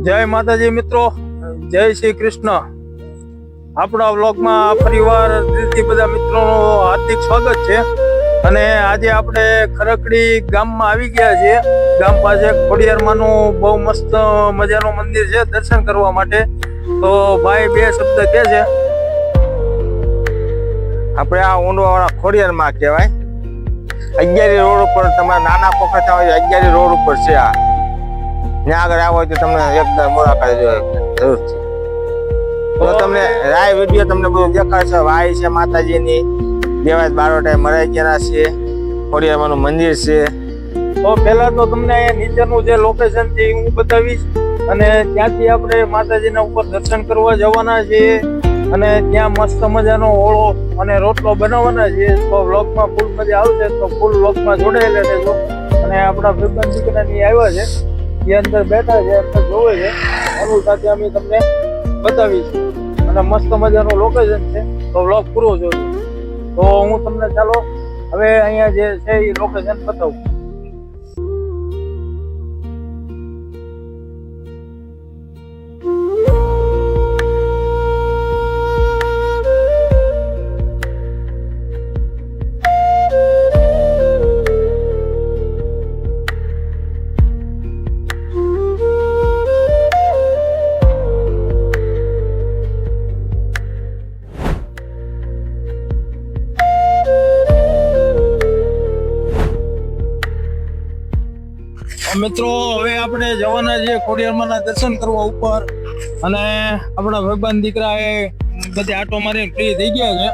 જય માતાજી મિત્રો, જય શ્રી કૃષ્ણ। આપણા વ્લોગમાં ફરીવાર દિલથી બધા મિત્રોનું હાર્દિક સ્વાગત છે। અને આજે આપણે ખરકડી ગામમાં આવી ગયા છીએ। ગામ પાસે ખોડિયારમાંનું બહુ મસ્ત મજાનું મંદિર છે દર્શન કરવા માટે। તો ભાઈ બે શબ્દ કહે છે। આપણે આ ઊંડવાવાળા ખોડિયારમાં કહેવાય। 11 રોડ ઉપર તમારે નાના પોખત આવે 11 રોડ ઉપર છે આ। ત્યાં આગળ આવો તો તમને એકદમ મુલાકાત જરૂરથી। તો તમને રાય વિડીયો તમને બધું દેખાડશે। વાય છે માતાજીની, દેવાય બારોટાએ મરાઈયાના છે, ખોડિયારમાંનું મંદિર છે। તો પહેલા તો તમને અહીંયા નીચેનું જે લોકેશન છે હું બતાવીશ, અને ત્યાંથી આપણે માતાજીના ઉપર દર્શન કરવા જવાના છીએ। અને ત્યાં મસ્ત મજાનો ઓળો અને રોટલો બનાવવાના છે। તો વ્લોગમાં ફૂલ મજા આવશે, તો ફૂલ વ્લોગમાં જોડાયેલા રહેજો। અને આપણા ભાઈબંધ દીકરાની આવ્યા છે, એ અંદર બેઠા છે, અંદર જોવે છે, એનું સાથે અમે તમને બતાવીશું। અને મસ્ત મજાનું લોકેશન છે, તો વ્લોગ પૂરો જોજો। તો હું તમને ચાલો હવે અહીંયા જે છે એ લોકેશન બતાવું। મિત્રો હવે આપણે જવાના છીએ ખોડિયારમાંના દર્શન કરવા ઉપર। અને આપણા ભાઈબંધ દીકરા એ બધે આટો મારીને ફ્રી થઈ ગયા છે।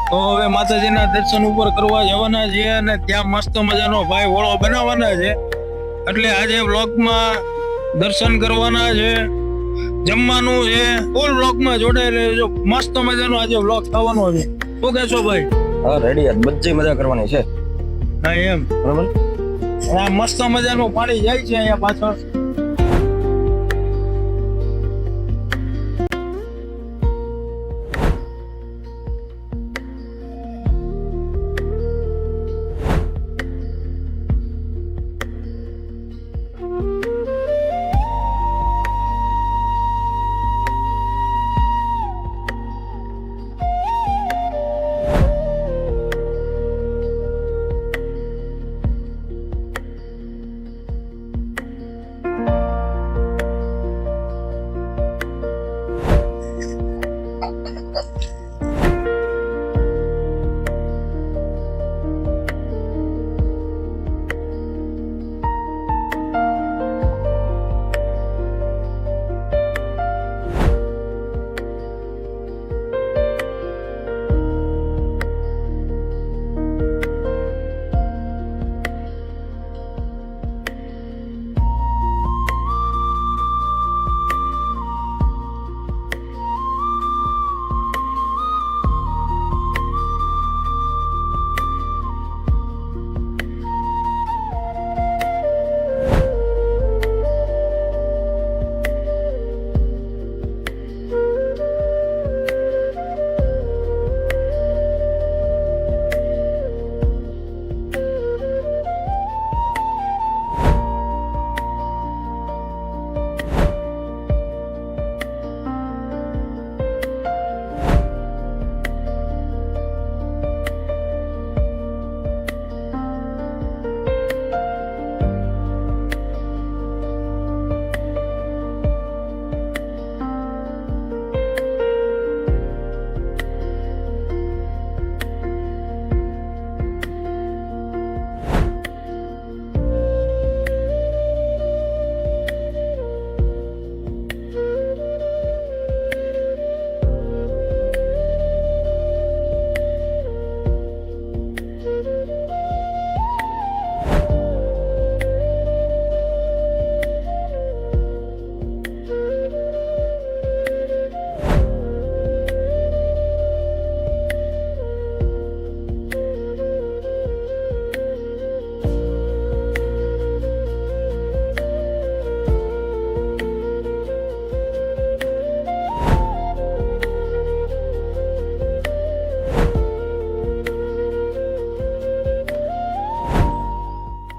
તો હવે માતાજીના દર્શન ઉપર કરવા જવાના છીએ, અને ત્યાં મસ્ત મજાનો ભાઈ ઓળો બનાવવાના છે। એટલે આજે વ્લોગમાં દર્શન કરવાના છે, જમવાનું છે, ફૂલ વ્લોગમાં જોડાઈ રહેજો। મસ્ત મજાનો આજે વ્લોગ થવાનો છે। શું કહેશો ભાઈ? હા રેડી, બધી મજા કરવાની છે। હા એમ બરાબર। આ મસ્ત મજાનું પાણી જાય છે અહીંયા પાછળ।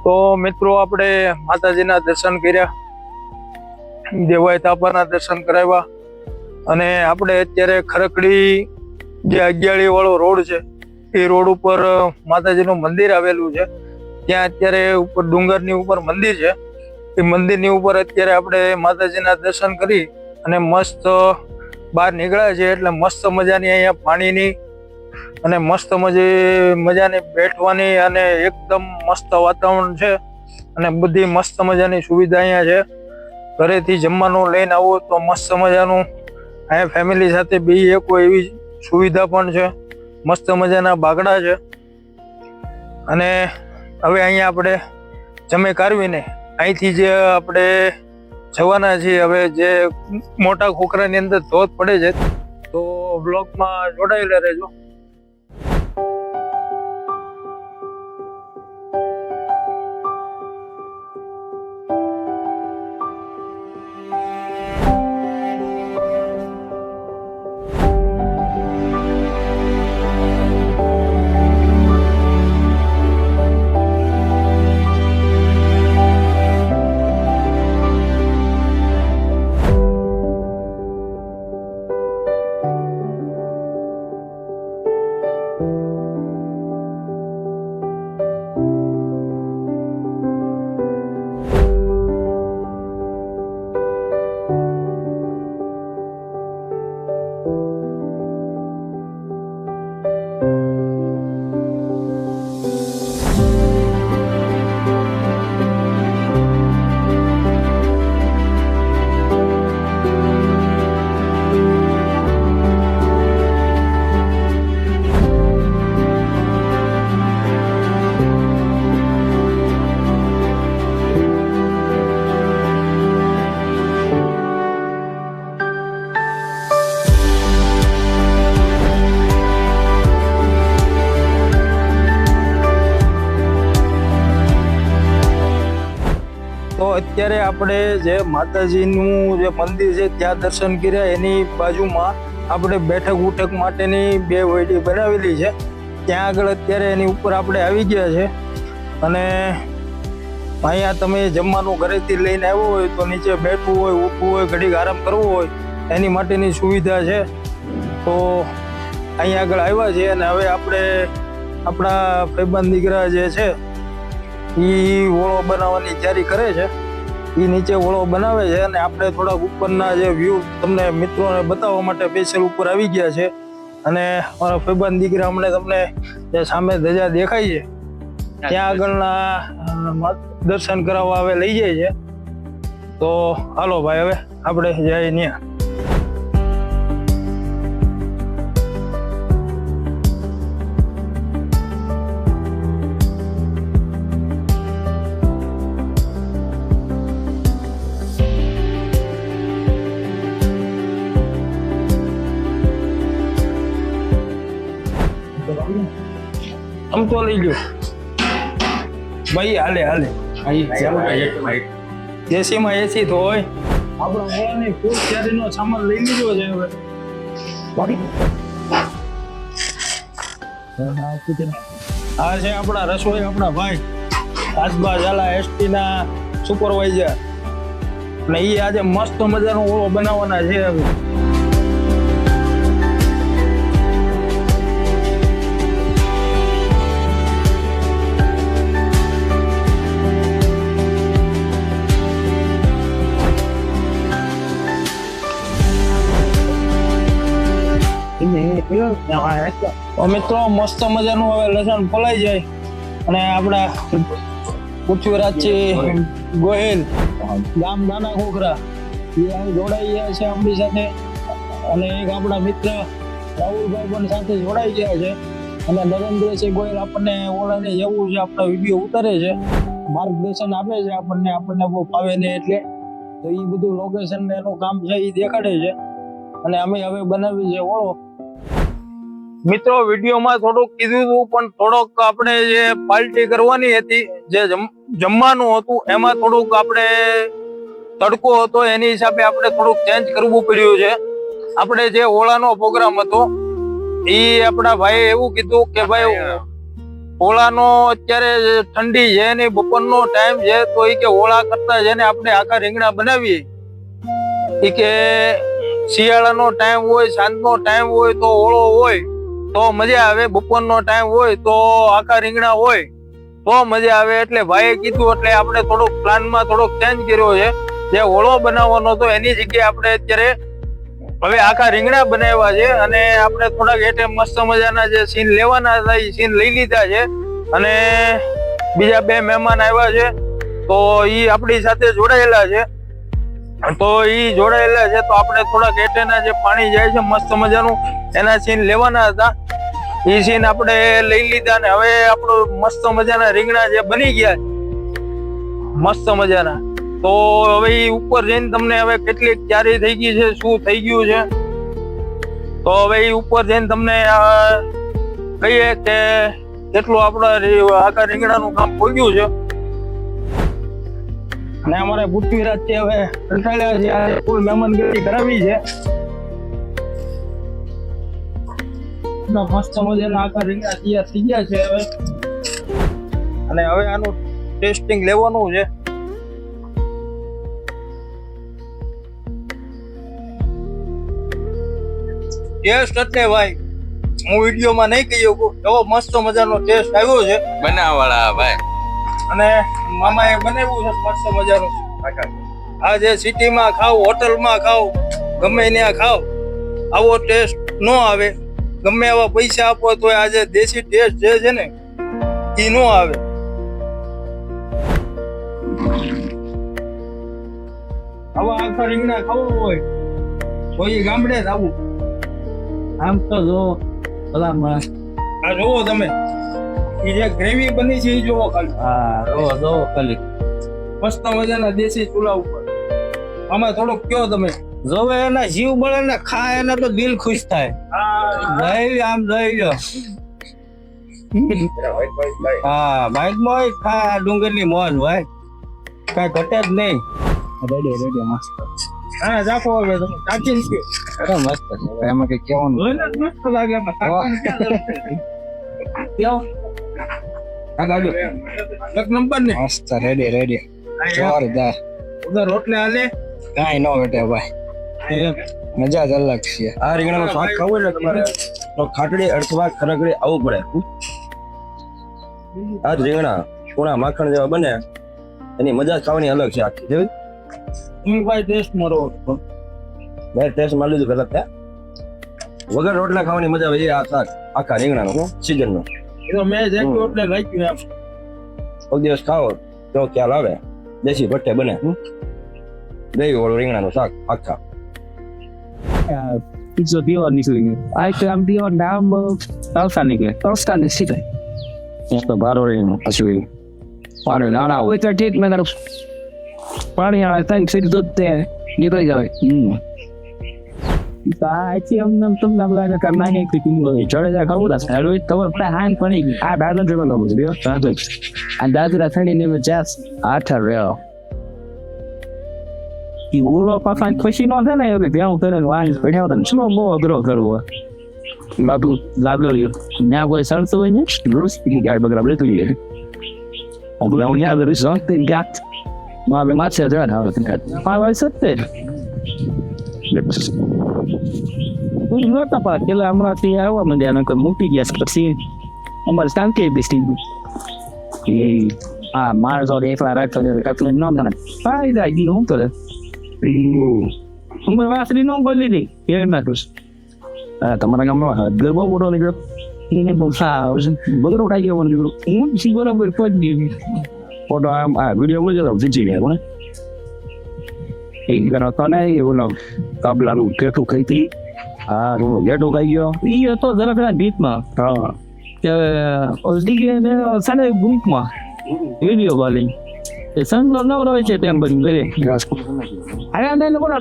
તો મિત્રો આપણે માતાજીના દર્શન કર્યા, દેવાય તાપાના દર્શન કરાવ્યા. અને આપણે અત્યારે ખરકડી જે અગિયાળી વાળો રોડ છે એ રોડ ઉપર માતાજીનું મંદિર આવેલું છે. ત્યાં અત્યારે ઉપર ડુંગરની ઉપર મંદિર છે. એ મંદિરની ઉપર અત્યારે આપણે માતાજીના દર્શન કરી અને મસ્ત બહાર નીકળ્યા છે. એટલે મસ્ત મજાની અહીંયા પાણીની અને મસ્ત મજાની બેઠવાની અને એકદમ મસ્ત વાતાવરણ છે. અને બધી મસ્ત મજાની સુવિધા અહીંયા છે. ઘરેથી જમવાનું લઈને આવો તો મસ્ત મજાનું અહીંયા ફેમિલી સાથે બેસી શકો એવી સુવિધા પણ છે. મસ્ત મજાના બાગડા છે. અને હવે અહીંયા આપણે જમે કારવીને અહીંથી જે આપણે જવાના છીએ, હવે જે મોટા ખોખરાની અંદર ધોધ પડે છે, તો બ્લોગમાં જોડાયેલા રહેજો. તો અત્યારે આપણે જે માતાજીનું જે મંદિર છે ત્યાં દર્શન કર્યા. એની બાજુમાં આપણે બેઠક ઉઠક માટેની 2 વૈડી બનાવેલી છે. ત્યાં આગળ અત્યારે એની ઉપર આપણે આવી ગયા છે. અને અહીંયા તમે જમવાનું ઘરેથી લઈને આવ્યો હોય તો નીચે બેઠવું હોય, ઉઠવું હોય, ઘડીક આરામ કરવો હોય એની માટેની સુવિધા છે. તો અહીંયા આગળ આવ્યા છે. અને હવે આપણે આપણા ભાઈબંધ દીકરા જે છે એ ઓળો બનાવવાની તૈયારી કરે છે. એ નીચે ઓળો બનાવે છે અને આપણે થોડાક ઉપરના જે વ્યૂ તમને મિત્રોને બતાવવા માટે સ્પેશિયલ ઉપર આવી ગયા છે. અને મારા ભાઈબંધ દીકરા હમણાં તમને જે સામે ધજા દેખાય છે ત્યાં આગળના દર્શન કરાવવા હવે લઈ જાય છે. તો હાલો ભાઈ, હવે આપણે જઈએ ત્યાં. આમ તો લઈ લ્યો ભાઈ, હાલે એસીમાં એસી તો હોય. આપણા ઓળાની ફૂલ તૈયારીનો સામાન લઈ લીધો છે. હવે આ છે આપણા રસોઈ, આપણા ભાઈ કાસબા ઝાલા એસટી ના સુપરવાઇઝર. અને એ આજે મસ્ત મજાનો ઓળો બનાવવાના છે. હવે મિત્રો મસ્ત મજાનું હવે લસણ ફલાઈ જાય. અને આપણા પૃથ્વીરાજજી ગોહિલ ગામ નાના ખોખરા એ અહીં જોડાઈ ગયા છે આપણી સાથે. અને એક આપણા મિત્ર રાહુલભાઈ પણ સાથે જોડાઈ ગયા છે. અને નરેન્દ્રસિંહ ગોહિલ આપણને ઓળાને જવું છે, આપણા વિડીયો ઉતારે છે, માર્ગદર્શન આપે છે આપણને બહુ ફાવે ને એટલે. તો એ બધું લોકેશન ને એનું કામ છે એ દેખાડે છે. અને અમે હવે બનાવી છે ઓળો. મિત્રો વિડીયોમાં થોડુંક કીધું હતું, પણ થોડોક આપણે જે પાર્ટી કરવાની હતી, જે જમવાનું હતું એમાં થોડુંક આપણે તડકો હતો એની હિસાબે આપણે થોડુંક ચેન્જ કરવું પડ્યું છે. આપણે જે ઓળાનો પ્રોગ્રામ હતો એ આપણા ભાઈએ એવું કીધું કે ભાઈ ઓળાનો અત્યારે ઠંડી છે ને બપોરનો ટાઈમ છે, તો એ કે ઓળા કરતા છે ને આપણે આખા રીંગણા બનાવીએ ઈ કે શિયાળાનો ટાઈમ હોય, સાંજનો ટાઈમ હોય તો ઓળો હોય તો મજા આવે, બપોરનો ટાઈમ હોય તો આખા રીંગણા હોય તો મજા આવે. એટલે ભાઈએ કીધું એટલે આપણે થોડોક પ્લાનમાં થોડોક ચેન્જ કર્યો છે. જે ઓળો બનાવવાનો હતો એની જગ્યાએ આપણે અત્યારે હવે આખા રીંગણા બનાવ્યા છે. અને આપણે થોડાક એટલે મસ્ત મજાના જે સીન લેવાના હતા એ સીન લઈ લીધા છે. અને બીજા 2 મહેમાન આવ્યા છે તો ઈ આપણી સાથે જોડાયેલા છે. તો ઈ જોડાયેલા છે તો આપણે થોડાક એટેના જે પાણી જાય છે મસ્ત મજાનું એના સીન લેવાના હતા. એ સીન આપણે લઈ લીધા ને હવે આપણું મસ્ત મજાના રીંગણા જે બની ગયા મસ્ત મજાના. તો હવે ઈ ઉપર જઈને તમને હવે કેટલી ક્યારે થઈ ગઈ છે, શું થઈ ગયું છે, તો હવે ઈ ઉપર જઈને તમને કહીએ કે કેટલું આપણા આખા રીંગણાનું કામ પહોંચ્યું છે. અને અમારે પૃથ્વીરાજ છે હવે કંટાળ્યા છે, આ ફૂલ મહેમાનગતિ કરાવી છે. મસ્ત મજાના આખા રીંગણા તૈયાર થઈ ગયા છે હવે. અને હવે આનું ટેસ્ટિંગ લેવાનું છે. ટેસ્ટ એટલે ભાઈ હું વિડીયોમાં નહીં કહી શકું એવો મસ્ત મજાનો ટેસ્ટ આવ્યો છે બનાવવાળા ભાઈ. અને મામાએ બનાવ્યું છે મસ્ત મજાનું. આ જે સિટીમાં ખાવ, હોટલમાં ખાવ, ગમે ત્યાં ખાવ આવો ટેસ્ટ ન આવે. ગમે એવા પૈસા આપો તો આ જે દેશી ટેસ્ટ જે છે ને એ ન આવે. આવા આખા રીંગણા ખાવું હોય તો એ ગામડે જ આવું. આમ તો જો ભલામાં આ જોવો તમે એ જે ગ્રેવી બની છે એ જોવો ખાલી. હા જોવો ખાલી મસ્ત મજાના દેશી ચૂલા ઉપર. આમાં થોડોક કયો તમે જોવે એના જીવ બળે ને ખાય એના તો દિલ ખુશ થાય. જઈ આમ જઈ લો. હા ભાઈ મોય ખા ડુંગરની મોજ ભાઈ કઈ ઘટે જ નહીં. રેડી મસ્ત. હા રાખો હવે તમે કાચી અરે મસ્ત છે એમાં કઈ કેવાનું મસ્ત લાગે એમાં એક નંબર ને મસ્ત. રેડી જોરદાર. ઉધર રોટલે હાલે કાઈ નો બેટે ભાઈ મજા જ અલગ છે. આ રીંગણાનું શાક ખાવું એટલે તમારે તો ખાટડી અથવા ખરગડી આવવું પડે. આ રીંગણા પૂણા માખણ જેવા બને એની મજા જ ખાવાની અલગ છે આખી. જોઈ હું ભાઈ ટેસ્ટ મારો મેં ટેસ્ટ મારી લીધું પેલા ત્યાં. વગર રોટલા ખાવાની મજા આવે એ આ શાક આખા રીંગણાનું સીઝનનું. એ તો મેં જેટલું એટલે રાખ્યું એમ. કોઈ દિવસ ખાઓ તો ખ્યાલ આવે. દેશી ભટ્ટે બને દહીં વાળું રીંગણાનું શાક આખા. It's a deal on this thing. I am the on down Toscan City. મસ્ત ભારો રીંગણું પાછું પાણી ના ના With our date, man. Funny, I think it's good there. You go. I see them like a carnage cooking. Charlie, I call us. I do it over the hand funny. I don't remember those. And that's what I think in the jazz. At a real. You will up and question on that. I have a young and wine for health and small more girl. Babu, lovely. Now was also in it. Bruce, you got a little bit. Although we have the result they got. Marvin Matt said that. I was up there. Not about the Lamati, I want to go multi yes, but see, almost can't keep this thing. Mars or if I write to the Captain Norman. I didn't know that. Actually, nobody here matters. તમારા ગામમાં ગરબા બોટો નીકળ્યો એને બહુ સારું બગડો ઉઠાઈ ગયો મને હું શી બરાબર કોઈ જ ફોટો આમ આ વિડીયો બોલ જતો જીજી ગયા કોને એક ગણો તો ને એવું તબલાનું કેટું ખાઈ હતી હા ગેટું ખાઈ ગયો એ તો જરા પેલા ગીતમાં હા કે ઓલડી સાને ગ્રુપમાં વિડીયો બોલિંગ એ સંગલો ન રહે છે તેમ બધું કરે આયા ને લોકો ના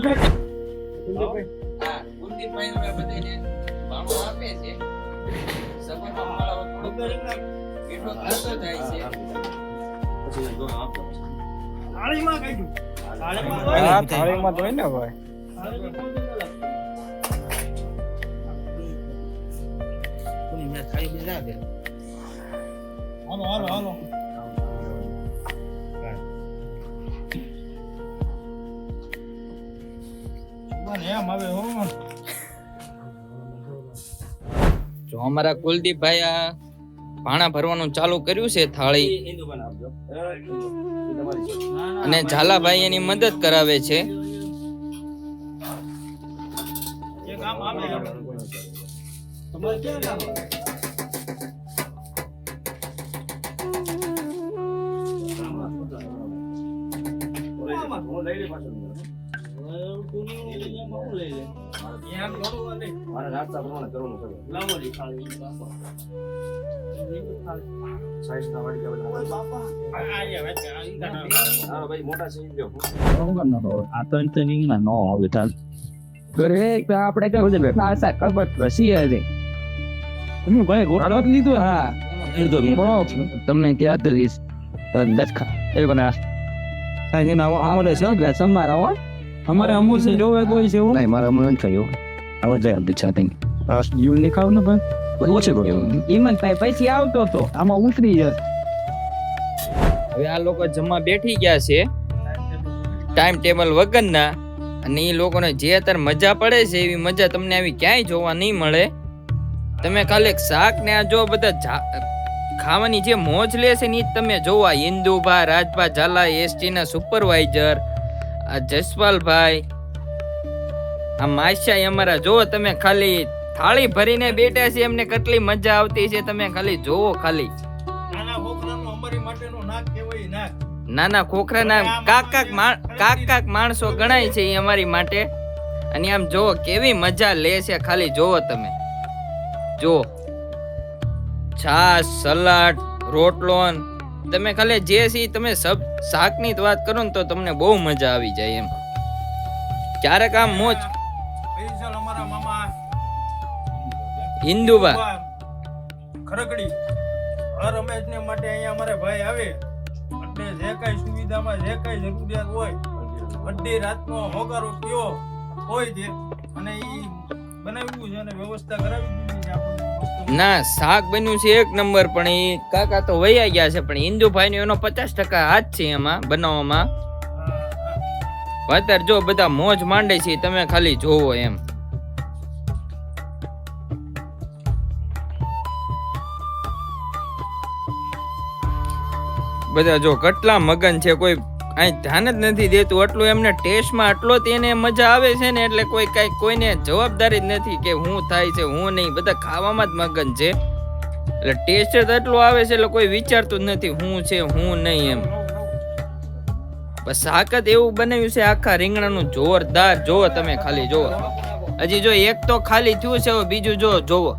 થાળીમાં તો ને ભાઈ હાલો જો અમારા કુલદીપભાઈ આ ભાણા ભરવાનું ચાલુ કર્યું છે થાળી, અને ઝાલાભાઈ એની મદદ કરાવે છે. આ તો રીંગણા નો આવે ચાલ ઘરે આપણે કઈ બધે આ શાક ખબર રસી હશે હું કઈ ગોળો લીધો. હા તમને ક્યાં દઈશ 10 ખા એ બના સાંજે ના અમારે છે ગ્લાસ અમારા હો અમારે અમૂલ છે જોવે કોઈ છે એવું નહીં મારા અમૂલ નથી ખાયો આવો જાય આપણી સાથે યુ ને ખાવ ને ભાઈ ઓછે ગયો ઈમન પૈસા આવતો તો આમાં ઉતરી જશે. હવે આ લોકો જમવા બેઠી ગયા છે ટાઈમ ટેબલ વગરના, અને એ લોકોને જે અત્યારે મજા પડે છે એવી મજા તમને આવી ક્યાંય જોવા નહીં મળે. તમે ખાલી એક શાક ને આ જો બધા ખાવાની જે મોજ લે છે ને એ તમે જોવા. ઇન્દુભા, રાજભા ઝાલા, એસટી ના સુપરવાઇઝર, આ જસપાલભાઈ, આ માસ્યા અમારા જોવો તમે ખાલી થાળી ભરીને બેઠા છે, એમને કેટલી મજા આવતી છે તમે ખાલી જોવો. ખાલી નાના ખોખરાના કાક માણસો ગણાય છે એ અમારી માટે, અને આમ જોવો કેવી મજા લે છે ખાલી જોવો તમે. જો છાશ, સલાડ, રોટલો, તમે ખાલી જે છે તમે સબ શાકની જ વાત કરો ને તો તમને બહુ મજા આવી જાય એમ. ક્યારેક આમ મોજ હિન્દુબા ખરકડી રમેશ ને માટે અહીંયા અમારે ભાઈ આવે એટલે જે કઈ સુવિધામાં જે કઈ જરૂરિયાત હોય બધી રાતનો હોગારો કયો હોય છે અને ઈ બનાવ્યું છે અને વ્યવસ્થા કરાવી દીધી છે આપણને. ના શાક બન્યું છે એક નંબર, પણ એ કાકા તો વૈયા ગયા છે, પણ હિન્દુભાઈ નો એનો 50% હાથ છે એમાં બનાવવામાં. અત્યારે જો બધા મોજ માંડે છે તમે ખાલી જોવો એમ. બધા જો કેટલા મગન છે, કોઈ અહીં ધ્યાન જ નથી દેતું. એટલું એમને ટેસ્ટમાં આટલો તેને મજા આવે છે ને એટલે કોઈ કઈ કોઈને જવાબદારી જ નથી કે હું થાય છે હું નહીં, બધા ખાવામાં જ મગન છે. એટલે ટેસ્ટ જ એટલો આવે છે એટલે કોઈ વિચારતું જ નથી હું છે હું નહીં એમ. બસ શાક જ એવું બનાવ્યું છે આખા રીંગણાનું જોરદાર. જોવો તમે ખાલી જોવો. હજી જો એક તો ખાલી થયું છે, બીજું જોવો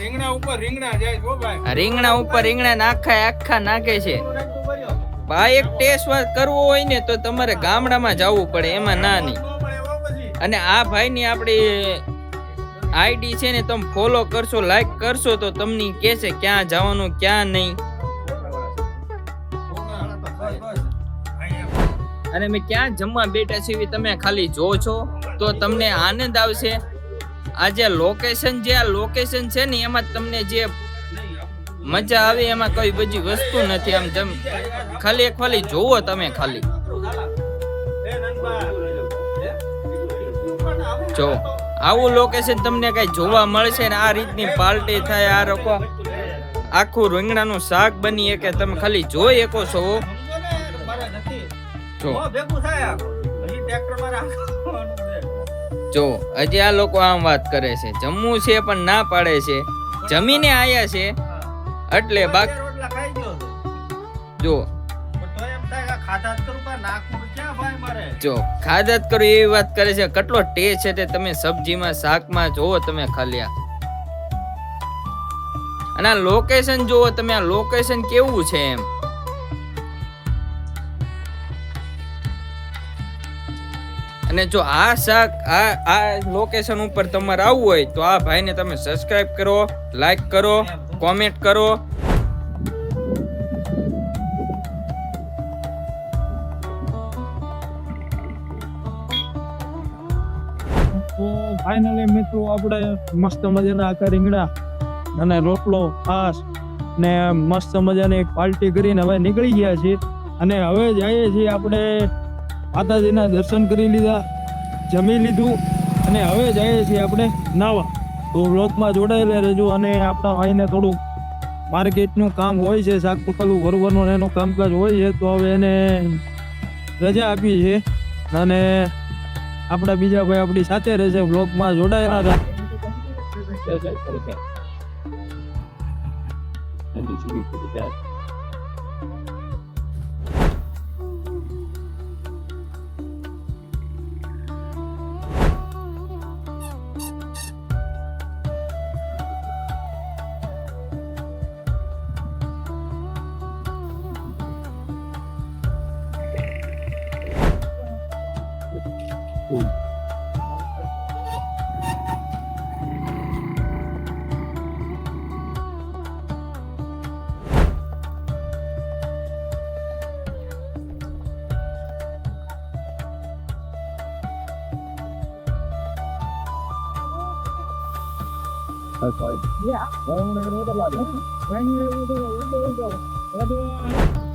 રીંગણા ઉપર રીંગણા જાય ગો ભાઈ, રીંગણા ઉપર રીંગણા આખા નાખે છે. આ એક ટેસ્ટ કરવો હોય ને તો તમારે ગામડામાં જવું પડે, એમાં ના નહીં. અને આ ભાઈની આપણી આઈડી છે ને તમે ફોલો કરશો, લાઈક કરશો તો તમને કહેશે ક્યાં જવાનું ક્યાં નહીં. અને મેં ક્યાં જમવા બેઠા છીએ તમે ખાલી જો છો તો તમને આનંદ આવશે. આ જે લોકેશન છે ને એમાં તમને જે મજા આવે એમાં કઈ બધી વસ્તુ નથી. આમ ખાલી જોવો તમે ખાલી જો આવું લોકેશન તમને કઈ જોવા મળશે ને આ રીતની પાર્ટી થાય, આ લોકો આખું રીંગણાનું શાક બની કે તમે ખાલી જોઈ શકો છો. જો હજી આ લોકો આમ વાત કરે છે જમવું છે પણ ના પાડે છે. જમીને આયા છે એટલે બાકી જો ખાધા જ કરું એવી વાત કરે છે. કેટલો ટેસ્ટ છે તે તમે સબ્જીમાં શાકમાં જોવો તમે ખાલી. અને આ લોકેશન જોવો તમે, આ લોકેશન કેવું છે એમ. અને જો આ શાક આ લોકેશન ઉપર તમારે આવવું હોય તો આ ભાઈને તમે સબસ્ક્રાઇબ કરો, લાઈક કરો, કોમેન્ટ કરો. તો ફાઇનલી મિત્રો આપણે મસ્ત મજાના આખા રીંગણા અને રોટલો છાશ ને મસ્ત મજાની એક પાર્ટી કરીને હવે નીકળી ગયા છીએ. અને હવે જઈએ છીએ આપણે માતાજીના દર્શન કરી લીધા, જમી લીધું અને હવે જઈએ છીએ આપણે નાવા. તો વ્લોગમાં જોડાયેલા રહેજો. અને આપણા ભાઈને થોડું માર્કેટનું કામ હોય છે, શાક પકડવું ભરવાનું એનું કામકાજ હોય છે, તો હવે એને રજા આપી છે. અને આપણા બીજા ભાઈ આપણી સાથે રહેશે, વ્લોગમાં જોડાયેલા રહે. Yeah.